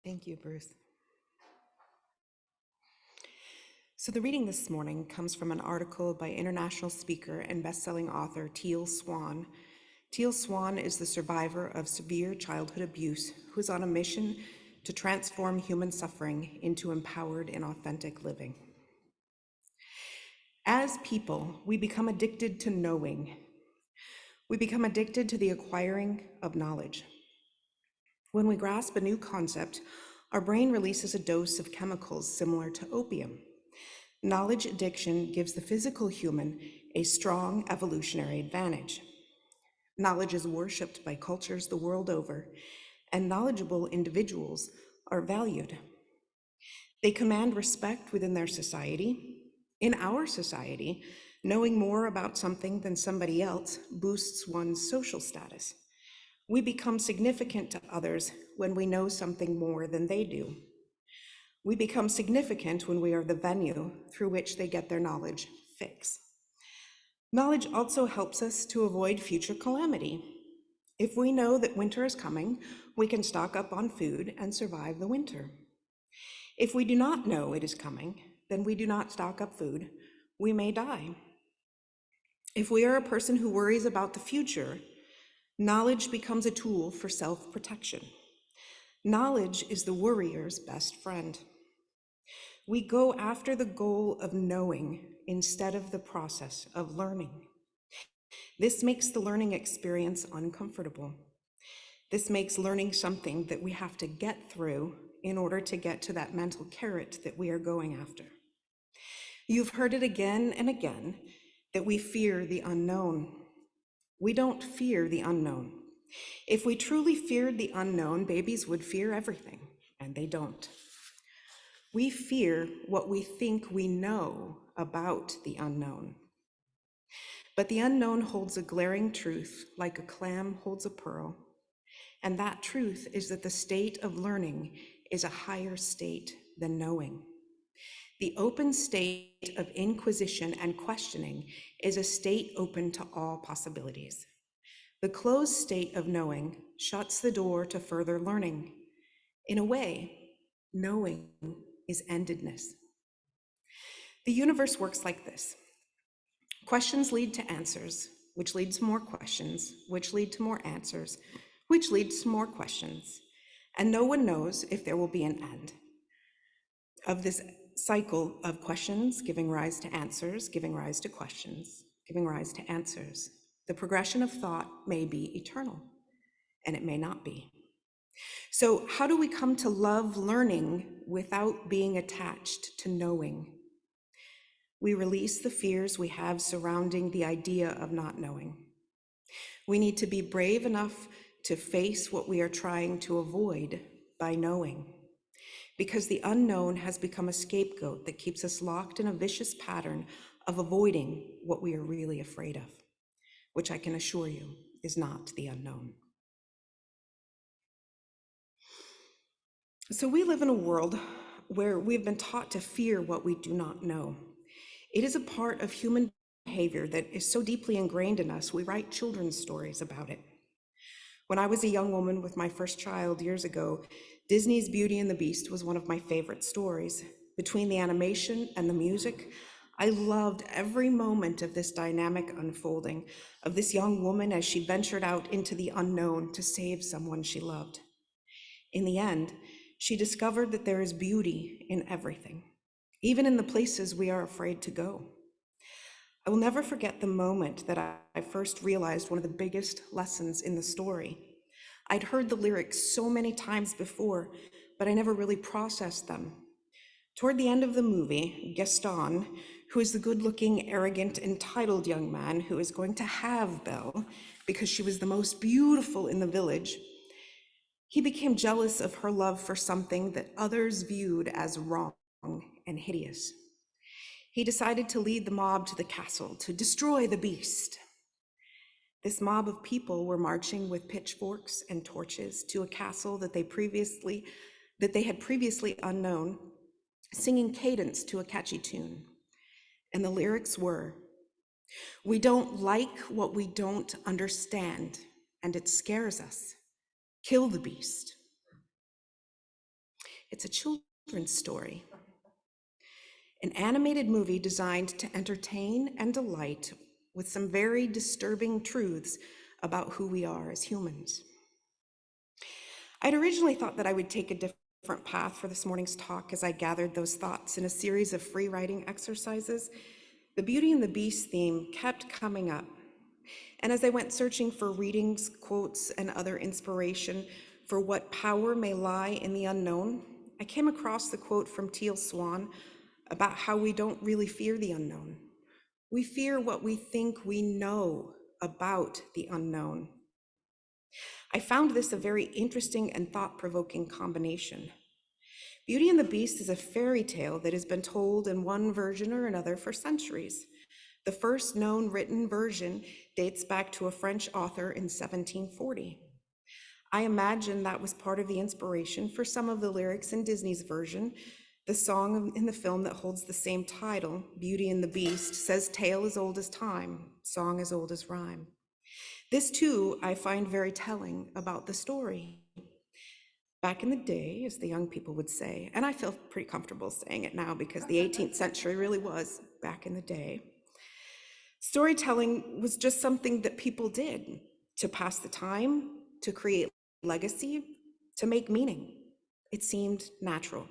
Thank you, Bruce. So the reading this morning comes from an article by international speaker and best-selling author Teal Swan. Teal Swan is the survivor of severe childhood abuse who is on a mission to transform human suffering into empowered and authentic living. As people, we become addicted to knowing. We become addicted to the acquiring of knowledge. When we grasp a new concept, our brain releases a dose of chemicals similar to opium. Knowledge addiction gives the physical human a strong evolutionary advantage. Knowledge is worshipped by cultures the world over, and knowledgeable individuals are valued. They command respect within their society. In our society, knowing more about something than somebody else boosts one's social status. We become significant to others when we know something more than they do. We become significant when we are the venue through which they get their knowledge fix. Knowledge also helps us to avoid future calamity. If we know that winter is coming, we can stock up on food and survive the winter. If we do not know it is coming, then we do not stock up food. We may die. If we are a person who worries about the future, knowledge becomes a tool for self-protection. Knowledge is the worrier's best friend. We go after the goal of knowing instead of the process of learning. This makes the learning experience uncomfortable. This makes learning something that we have to get through in order to get to that mental carrot that we are going after. You've heard it again and again that we fear the unknown. We don't fear the unknown. If we truly feared the unknown, babies would fear everything, and they don't. We fear what we think we know about the unknown. But the unknown holds a glaring truth, like a clam holds a pearl. And that truth is that the state of learning is a higher state than knowing. The open state of inquisition and questioning is a state open to all possibilities. The closed state of knowing shuts the door to further learning. In a way, knowing is endedness. The universe works like this. Questions lead to answers, which lead to more questions, which lead to more answers, which leads to more questions. And no one knows if there will be an end of this cycle of questions giving rise to answers, giving rise to questions, giving rise to answers. The progression of thought may be eternal, and it may not be. So how do we come to love learning without being attached to knowing? We release the fears we have surrounding the idea of not knowing. We need to be brave enough to face what we are trying to avoid by knowing, because the unknown has become a scapegoat that keeps us locked in a vicious pattern of avoiding what we are really afraid of, which I can assure you is not the unknown. So we live in a world where we've been taught to fear what we do not know. It is a part of human behavior that is so deeply ingrained in us, we write children's stories about it. When I was a young woman with my first child years ago, Disney's Beauty and the Beast was one of my favorite stories. Between the animation and the music, I loved every moment of this dynamic unfolding of this young woman as she ventured out into the unknown to save someone she loved. In the end, she discovered that there is beauty in everything, even in the places we are afraid to go. I will never forget the moment that I first realized one of the biggest lessons in the story. I'd heard the lyrics so many times before, but I never really processed them. Toward the end of the movie, Gaston, who is the good-looking, arrogant, entitled young man who is going to have Belle because she was the most beautiful in the village, he became jealous of her love for something that others viewed as wrong and hideous. He decided to lead the mob to the castle to destroy the beast. This mob of people were marching with pitchforks and torches to a castle that they had previously unknown, singing cadence to a catchy tune. And the lyrics were, "We don't like what we don't understand, and it scares us. Kill the beast." It's a children's story, an animated movie designed to entertain and delight with some very disturbing truths about who we are as humans. I'd originally thought that I would take a different path for this morning's talk as I gathered those thoughts in a series of free writing exercises. The Beauty and the Beast theme kept coming up. And as I went searching for readings, quotes, and other inspiration for what power may lie in the unknown, I came across the quote from Teal Swan about how we don't really fear the unknown. We fear what we think we know about the unknown. I found this a very interesting and thought-provoking combination. Beauty and the Beast is a fairy tale that has been told in one version or another for centuries. The first known written version dates back to a French author in 1740. I imagine that was part of the inspiration for some of the lyrics in Disney's version. The song in the film that holds the same title, Beauty and the Beast, says tale as old as time, song as old as rhyme. This too, I find very telling about the story. Back in the day, as the young people would say, and I feel pretty comfortable saying it now because the 18th century really was back in the day, storytelling was just something that people did to pass the time, to create legacy, to make meaning. It seemed natural.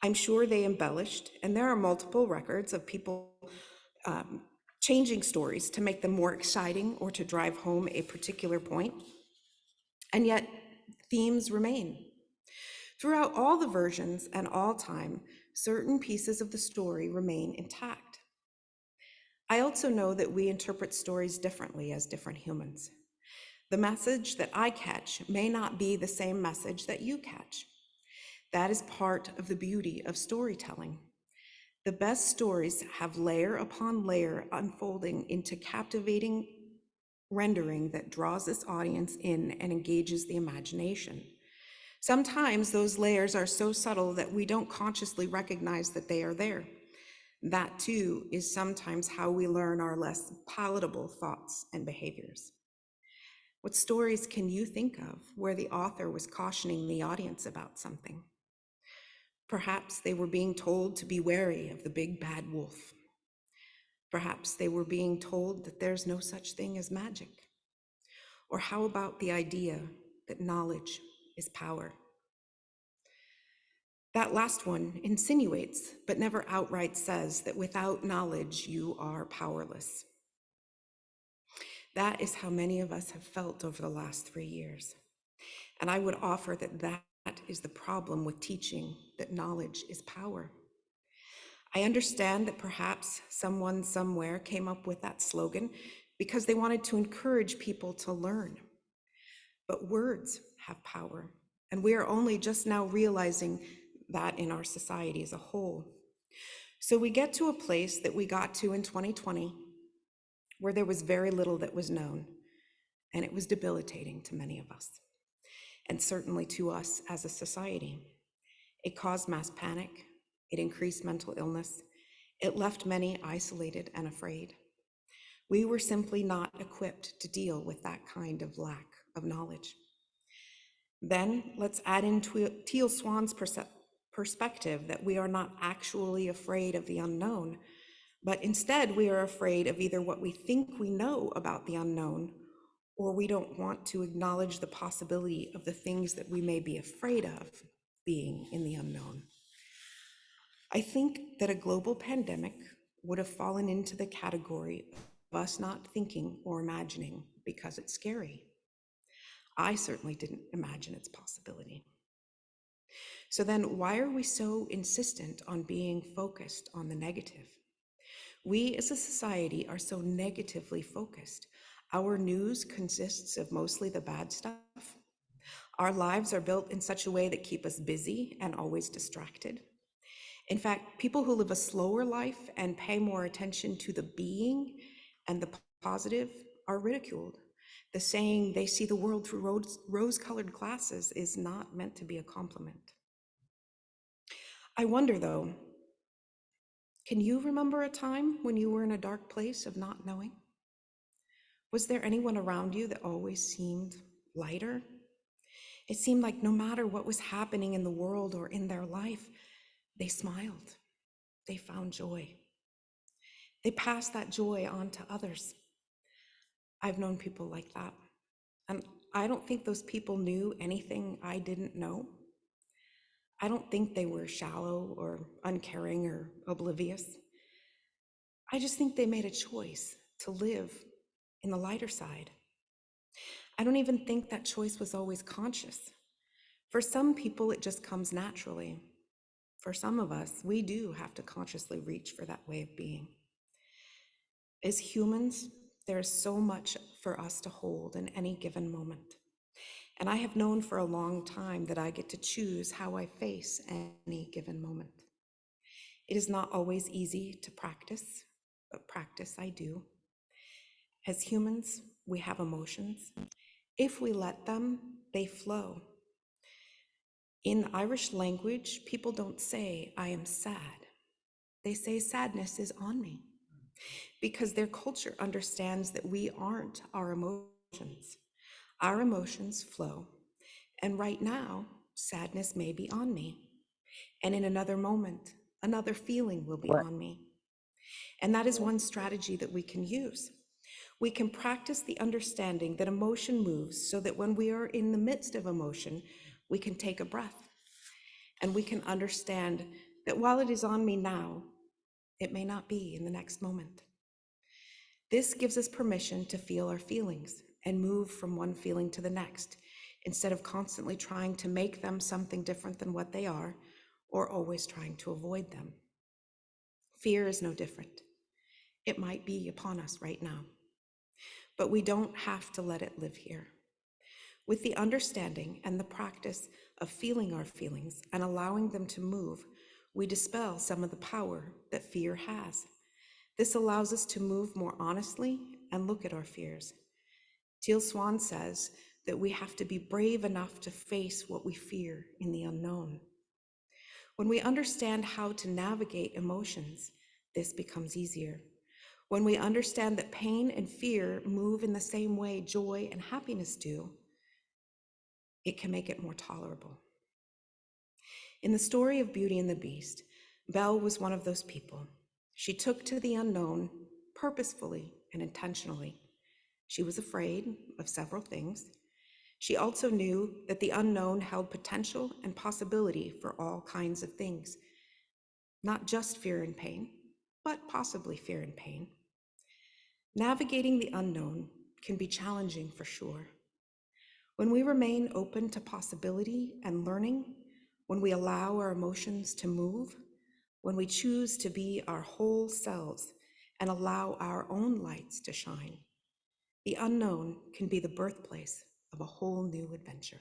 I'm sure they embellished, and there are multiple records of people changing stories to make them more exciting or to drive home a particular point. And yet, themes remain. Throughout all the versions and all time, certain pieces of the story remain intact. I also know that we interpret stories differently as different humans. The message that I catch may not be the same message that you catch. That is part of the beauty of storytelling. The best stories have layer upon layer unfolding into captivating rendering that draws this audience in and engages the imagination. Sometimes those layers are so subtle that we don't consciously recognize that they are there. That too is sometimes how we learn our less palatable thoughts and behaviors. What stories can you think of where the author was cautioning the audience about something? Perhaps they were being told to be wary of the big bad wolf. Perhaps they were being told that there's no such thing as magic. Or how about the idea that knowledge is power? That last one insinuates, but never outright says, that without knowledge, you are powerless. That is how many of us have felt over the last 3 years. And I would offer that that is the problem with teaching, that knowledge is power. I understand that perhaps someone somewhere came up with that slogan because they wanted to encourage people to learn. But words have power, and we are only just now realizing that in our society as a whole. So we get to a place that we got to in 2020 where there was very little that was known, and it was debilitating to many of us, and certainly to us as a society. It caused mass panic, it increased mental illness, it left many isolated and afraid. We were simply not equipped to deal with that kind of lack of knowledge. Then let's add in Teal Swan's perspective that we are not actually afraid of the unknown, but instead we are afraid of either what we think we know about the unknown, or we don't want to acknowledge the possibility of the things that we may be afraid of being in the unknown. I think that a global pandemic would have fallen into the category of us not thinking or imagining because it's scary. I certainly didn't imagine its possibility. So then why are we so insistent on being focused on the negative? We as a society are so negatively focused. Our news consists of mostly the bad stuff. Our lives are built in such a way that keep us busy and always distracted. In fact, people who live a slower life and pay more attention to the being and the positive are ridiculed. The saying, they see the world through rose-colored glasses, is not meant to be a compliment. I wonder though, can you remember a time when you were in a dark place of not knowing? Was there anyone around you that always seemed lighter? It seemed like no matter what was happening in the world or in their life, they smiled. They found joy. They passed that joy on to others. I've known people like that. And I don't think those people knew anything I didn't know. I don't think they were shallow or uncaring or oblivious. I just think they made a choice to live in the lighter side. I don't even think that choice was always conscious. For some people, it just comes naturally. For some of us, we do have to consciously reach for that way of being. As humans, there is so much for us to hold in any given moment. And I have known for a long time that I get to choose how I face any given moment. It is not always easy to practice, but practice I do. As humans, we have emotions. If we let them, they flow. In the Irish language, people don't say, I am sad. They say sadness is on me, because their culture understands that we aren't our emotions. Our emotions flow, and right now, sadness may be on me. And in another moment, another feeling will be on me. And that is one strategy that we can use. We can practice the understanding that emotion moves so that when we are in the midst of emotion, we can take a breath. And we can understand that while it is on me now, it may not be in the next moment. This gives us permission to feel our feelings and move from one feeling to the next, instead of constantly trying to make them something different than what they are, or always trying to avoid them. Fear is no different. It might be upon us right now, but we don't have to let it live here. With the understanding and the practice of feeling our feelings and allowing them to move, we dispel some of the power that fear has. This allows us to move more honestly and look at our fears. Teal Swan says that we have to be brave enough to face what we fear in the unknown. When we understand how to navigate emotions, this becomes easier. When we understand that pain and fear move in the same way joy and happiness do, it can make it more tolerable. In the story of Beauty and the Beast, Belle was one of those people. She took to the unknown purposefully and intentionally. She was afraid of several things. She also knew that the unknown held potential and possibility for all kinds of things, not just fear and pain, but possibly fear and pain. Navigating the unknown can be challenging for sure. When we remain open to possibility and learning, when we allow our emotions to move, when we choose to be our whole selves and allow our own lights to shine, the unknown can be the birthplace of a whole new adventure.